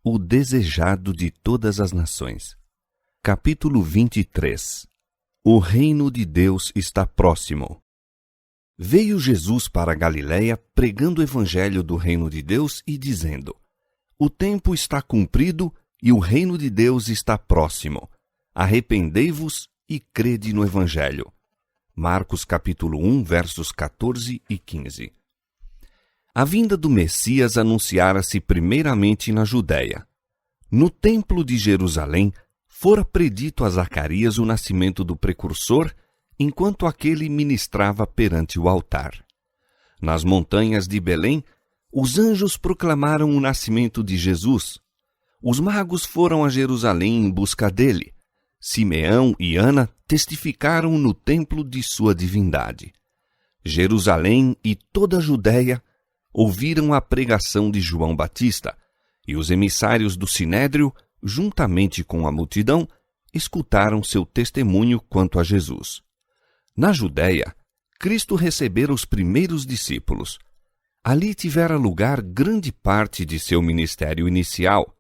O desejado de todas as nações. Capítulo 23. O reino de Deus está próximo. Veio Jesus para a Galiléia pregando o evangelho do reino de Deus e dizendo: O tempo está cumprido e o reino de Deus está próximo. Arrependei-vos e crede no evangelho. Marcos capítulo 1, versos 14 e 15. A vinda do Messias anunciara-se primeiramente na Judéia. No templo de Jerusalém, fora predito a Zacarias o nascimento do precursor, enquanto aquele ministrava perante o altar. Nas montanhas de Belém, os anjos proclamaram o nascimento de Jesus. Os magos foram a Jerusalém em busca dele. Simeão e Ana testificaram no templo de sua divindade. Jerusalém e toda a Judéia ouviram a pregação de João Batista, e os emissários do Sinédrio, juntamente com a multidão, escutaram seu testemunho quanto a Jesus. Na Judéia, Cristo recebera os primeiros discípulos. Ali tivera lugar grande parte de seu ministério inicial.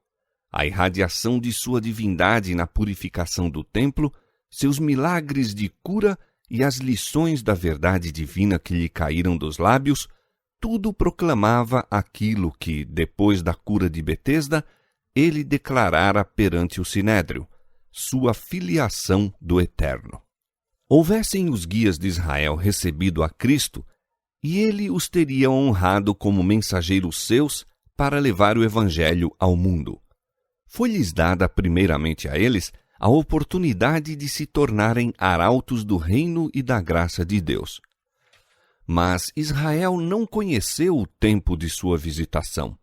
A irradiação de sua divindade na purificação do templo, seus milagres de cura e as lições da verdade divina que lhe caíram dos lábios, tudo proclamava aquilo que, depois da cura de Betesda, ele declarara perante o Sinédrio, sua filiação do Eterno. Houvessem os guias de Israel recebido a Cristo, e ele os teria honrado como mensageiros seus para levar o Evangelho ao mundo. Foi-lhes dada primeiramente a eles a oportunidade de se tornarem arautos do reino e da graça de Deus. Mas Israel não conheceu o tempo de sua visitação.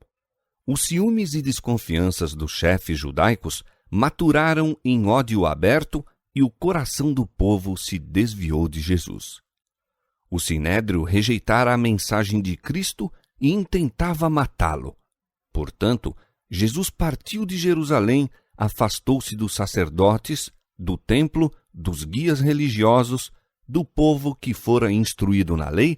Os ciúmes e desconfianças dos chefes judaicos maturaram em ódio aberto e o coração do povo se desviou de Jesus. O Sinédrio rejeitara a mensagem de Cristo e intentava matá-lo. Portanto, Jesus partiu de Jerusalém, afastou-se dos sacerdotes, do templo, dos guias religiosos, do povo que fora instruído na lei,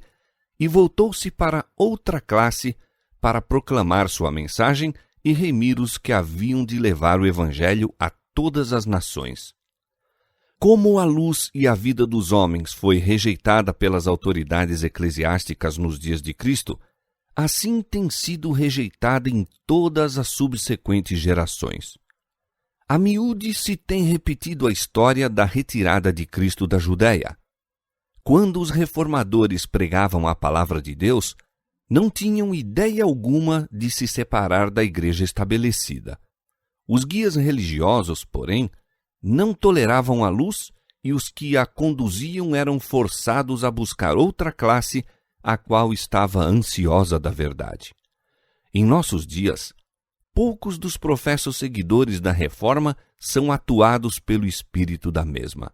e voltou-se para outra classe para proclamar sua mensagem e remir os que haviam de levar o Evangelho a todas as nações. Como a luz e a vida dos homens foi rejeitada pelas autoridades eclesiásticas nos dias de Cristo, assim tem sido rejeitada em todas as subsequentes gerações. A miúde se tem repetido a história da retirada de Cristo da Judéia. Quando os reformadores pregavam a palavra de Deus, não tinham ideia alguma de se separar da igreja estabelecida. Os guias religiosos, porém, não toleravam a luz e os que a conduziam eram forçados a buscar outra classe, a qual estava ansiosa da verdade. Em nossos dias, poucos dos professos seguidores da Reforma são atuados pelo espírito da mesma.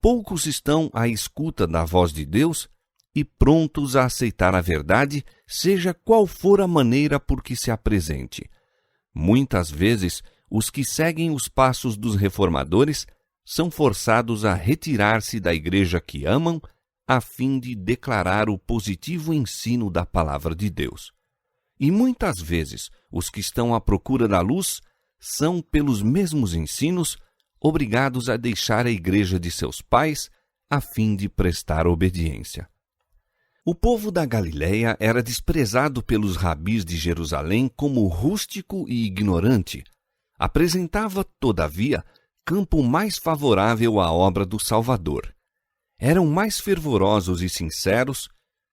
Poucos estão à escuta da voz de Deus e prontos a aceitar a verdade, seja qual for a maneira por que se apresente. Muitas vezes, os que seguem os passos dos reformadores são forçados a retirar-se da igreja que amam, a fim de declarar o positivo ensino da palavra de Deus. E muitas vezes, os que estão à procura da luz são, pelos mesmos ensinos, obrigados a deixar a igreja de seus pais, a fim de prestar obediência. O povo da Galiléia era desprezado pelos rabis de Jerusalém como rústico e ignorante. Apresentava, todavia, campo mais favorável à obra do Salvador. Eram mais fervorosos e sinceros,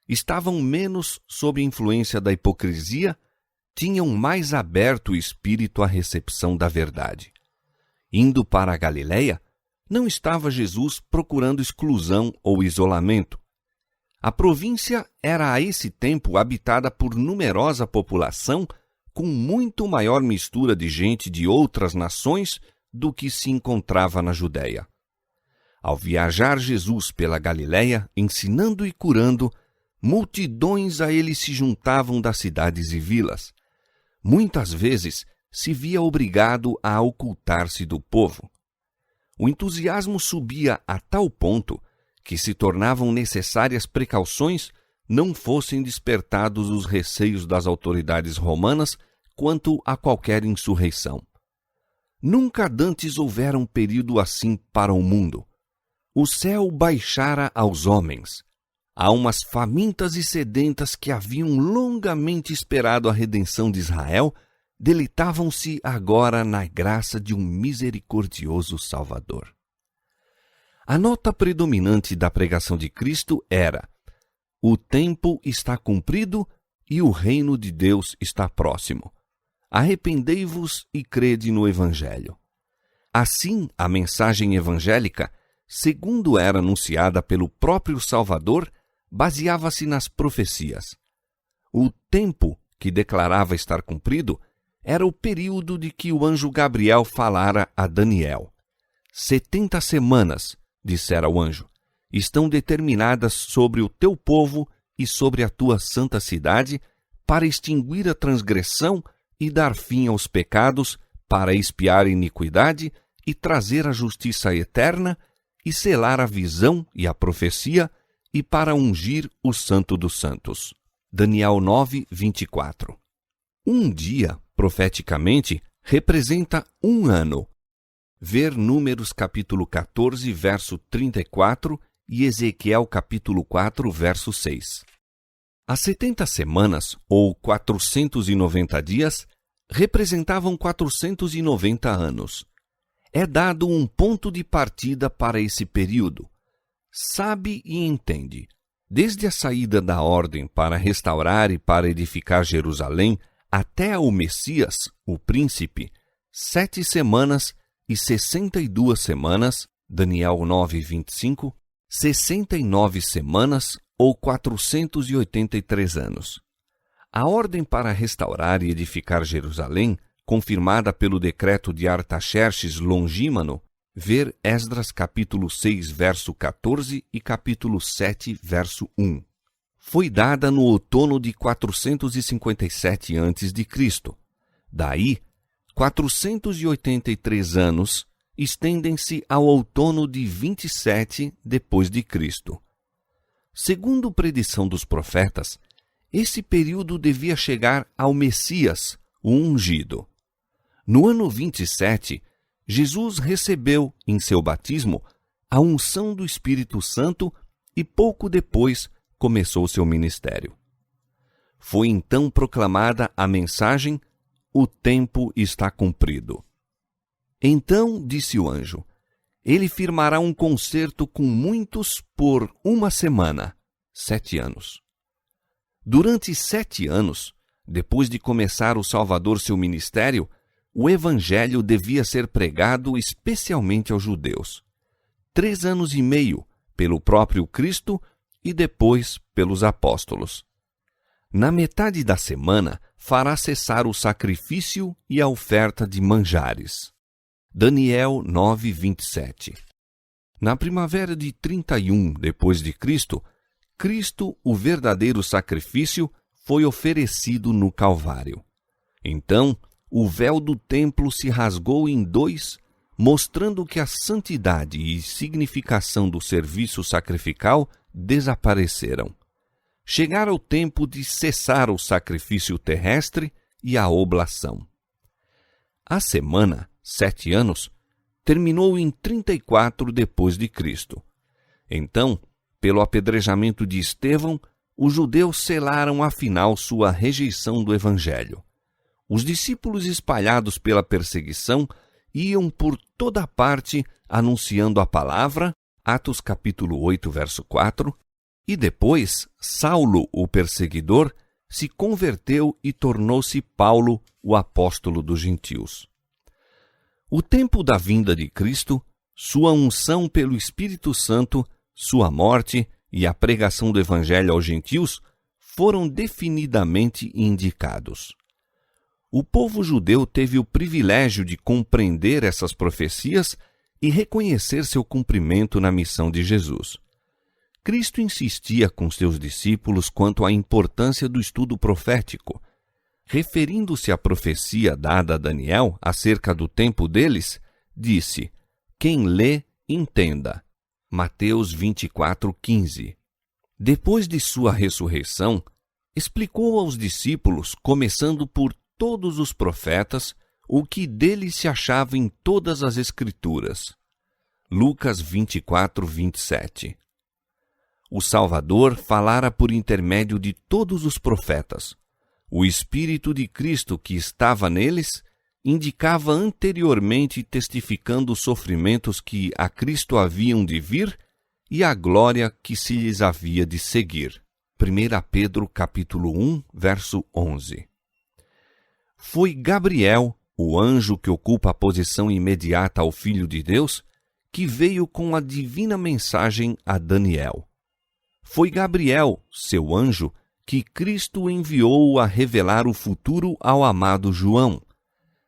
estavam menos sob influência da hipocrisia, tinham mais aberto o espírito à recepção da verdade. Indo para a Galiléia, não estava Jesus procurando exclusão ou isolamento. A província era a esse tempo habitada por numerosa população, com muito maior mistura de gente de outras nações do que se encontrava na Judéia. Ao viajar Jesus pela Galiléia, ensinando e curando, multidões a ele se juntavam das cidades e vilas. Muitas vezes se via obrigado a ocultar-se do povo. O entusiasmo subia a tal ponto que se tornavam necessárias precauções não fossem despertados os receios das autoridades romanas quanto a qualquer insurreição. Nunca dantes houvera um período assim para o mundo. O céu baixara aos homens. Almas famintas e sedentas que haviam longamente esperado a redenção de Israel, deleitavam-se agora na graça de um misericordioso Salvador. A nota predominante da pregação de Cristo era: o tempo está cumprido e o reino de Deus está próximo. Arrependei-vos e crede no Evangelho. Assim, a mensagem evangélica, segundo era anunciada pelo próprio Salvador, baseava-se nas profecias. O tempo que declarava estar cumprido era o período de que o anjo Gabriel falara a Daniel. 70 semanas, dissera o anjo, estão determinadas sobre o teu povo e sobre a tua santa cidade, para extinguir a transgressão e dar fim aos pecados, para expiar a iniquidade e trazer a justiça eterna, e selar a visão e a profecia, e para ungir o Santo dos Santos. Daniel 9, 24. Um dia, profeticamente, representa um ano. Ver Números capítulo 14, verso 34 e Ezequiel capítulo 4, verso 6. As 70 semanas, ou 490 dias, representavam 490 anos. É dado um ponto de partida para esse período. Sabe e entende. Desde a saída da ordem para restaurar e para edificar Jerusalém até o Messias, o príncipe, 7 semanas e 62 semanas, Daniel 9, 25, 69 semanas ou 483 anos. A ordem para restaurar e edificar Jerusalém, confirmada pelo decreto de Artaxerxes Longímano, ver Esdras capítulo 6, verso 14 e capítulo 7, verso 1. Foi dada no outono de 457 a.C. Daí, 483 anos estendem-se ao outono de 27 depois de Cristo. Segundo predição dos profetas, esse período devia chegar ao Messias, o ungido. No ano 27, Jesus recebeu, em seu batismo, a unção do Espírito Santo e pouco depois começou seu ministério. Foi então proclamada a mensagem: o tempo está cumprido. Então, disse o anjo, ele firmará um concerto com muitos por 1 semana, 7 anos. Durante 7 anos, depois de começar o Salvador seu ministério, o Evangelho devia ser pregado especialmente aos judeus. 3 anos e meio pelo próprio Cristo e depois pelos apóstolos. Na metade da semana, fará cessar o sacrifício e a oferta de manjares. Daniel 9, 27. Na primavera de 31 depois de Cristo, o verdadeiro sacrifício, foi oferecido no Calvário. Então, o véu do templo se rasgou em 2, mostrando que a santidade e significação do serviço sacrificial desapareceram. Chegara o tempo de cessar o sacrifício terrestre e a oblação. A semana, 7 anos, terminou em 34 depois de Cristo. Então, pelo apedrejamento de Estevão, os judeus selaram afinal sua rejeição do Evangelho. Os discípulos, espalhados pela perseguição, iam por toda parte anunciando a palavra, Atos capítulo 8, verso 4, e depois Saulo, o perseguidor, se converteu e tornou-se Paulo, o apóstolo dos gentios. O tempo da vinda de Cristo, sua unção pelo Espírito Santo, sua morte e a pregação do Evangelho aos gentios foram definidamente indicados. O povo judeu teve o privilégio de compreender essas profecias e reconhecer seu cumprimento na missão de Jesus. Cristo insistia com seus discípulos quanto à importância do estudo profético. Referindo-se à profecia dada a Daniel acerca do tempo deles, disse: quem lê, entenda. Mateus 24:15. Depois de sua ressurreição, explicou aos discípulos, começando por todos os profetas o que dele se achava em todas as Escrituras. Lucas 24, 27. O Salvador falara por intermédio de todos os profetas. O Espírito de Cristo que estava neles indicava anteriormente testificando os sofrimentos que a Cristo haviam de vir e a glória que se lhes havia de seguir. 1 Pedro capítulo 1, verso 11. Foi Gabriel, o anjo que ocupa a posição imediata ao Filho de Deus, que veio com a divina mensagem a Daniel. Foi Gabriel, seu anjo, que Cristo enviou a revelar o futuro ao amado João.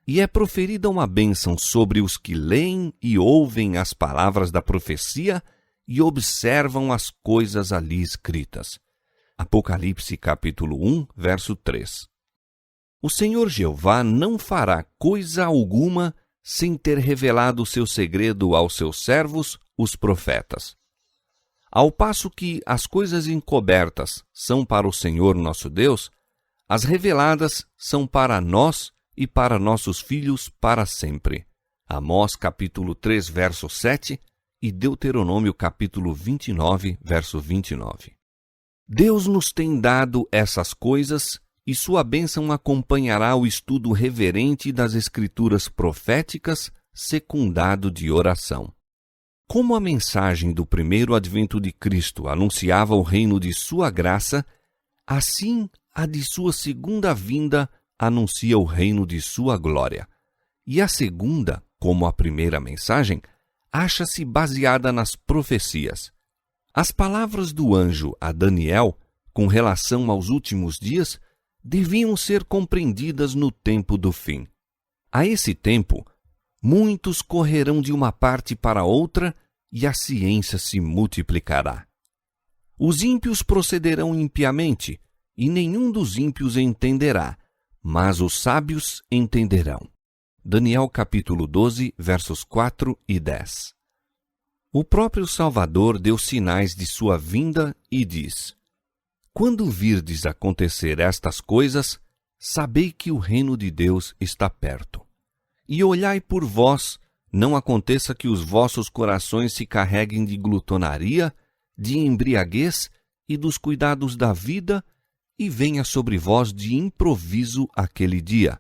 E é proferida uma bênção sobre os que leem e ouvem as palavras da profecia e observam as coisas ali escritas. Apocalipse capítulo 1, verso 3. O Senhor Jeová não fará coisa alguma sem ter revelado seu segredo aos seus servos, os profetas. Ao passo que as coisas encobertas são para o Senhor nosso Deus, as reveladas são para nós e para nossos filhos para sempre. Amós capítulo 3, verso 7 e Deuteronômio capítulo 29, verso 29. Deus nos tem dado essas coisas e sua bênção acompanhará o estudo reverente das Escrituras proféticas, secundado de oração. Como a mensagem do primeiro advento de Cristo anunciava o reino de sua graça, assim a de sua segunda vinda anuncia o reino de sua glória. E a segunda, como a primeira mensagem, acha-se baseada nas profecias. As palavras do anjo a Daniel, com relação aos últimos dias, deviam ser compreendidas no tempo do fim. A esse tempo, muitos correrão de uma parte para outra e a ciência se multiplicará. Os ímpios procederão impiamente, e nenhum dos ímpios entenderá, mas os sábios entenderão. Daniel capítulo 12, versos 4 e 10. O próprio Salvador deu sinais de sua vinda e diz: Quando virdes acontecer estas coisas, sabei que o reino de Deus está perto. E olhai por vós, não aconteça que os vossos corações se carreguem de glutonaria, de embriaguez e dos cuidados da vida, e venha sobre vós de improviso aquele dia.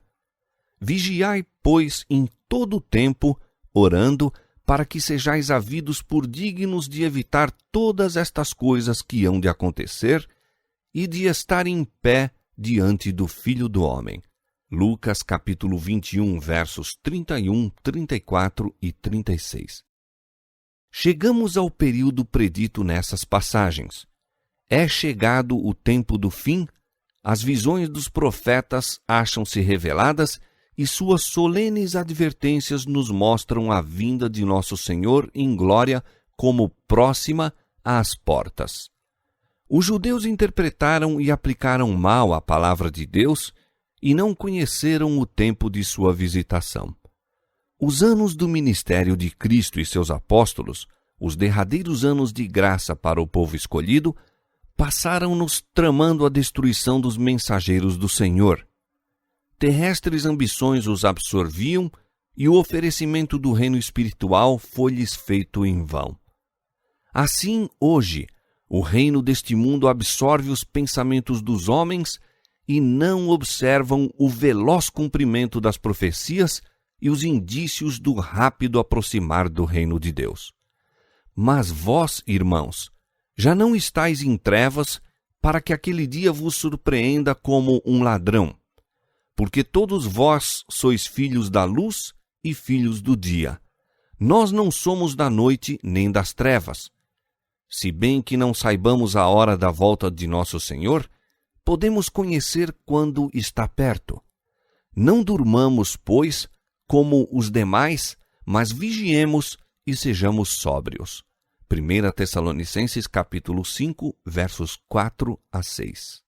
Vigiai, pois, em todo o tempo, orando, para que sejais havidos por dignos de evitar todas estas coisas que hão de acontecer, e de estar em pé diante do Filho do Homem. Lucas capítulo 21, versos 31, 34 e 36. Chegamos ao período predito nessas passagens. É chegado o tempo do fim, as visões dos profetas acham-se reveladas e suas solenes advertências nos mostram a vinda de nosso Senhor em glória como próxima às portas. Os judeus interpretaram e aplicaram mal a palavra de Deus e não conheceram o tempo de sua visitação. Os anos do ministério de Cristo e seus apóstolos, os derradeiros anos de graça para o povo escolhido, passaram-nos tramando a destruição dos mensageiros do Senhor. Terrestres ambições os absorviam e o oferecimento do reino espiritual foi-lhes feito em vão. Assim, hoje, o reino deste mundo absorve os pensamentos dos homens e não observam o veloz cumprimento das profecias e os indícios do rápido aproximar do reino de Deus. Mas vós, irmãos, já não estáis em trevas para que aquele dia vos surpreenda como um ladrão, porque todos vós sois filhos da luz e filhos do dia. Nós não somos da noite nem das trevas. Se bem que não saibamos a hora da volta de nosso Senhor, podemos conhecer quando está perto. Não durmamos, pois, como os demais, mas vigiemos e sejamos sóbrios. 1 Tessalonicenses capítulo 5, versos 4 a 6.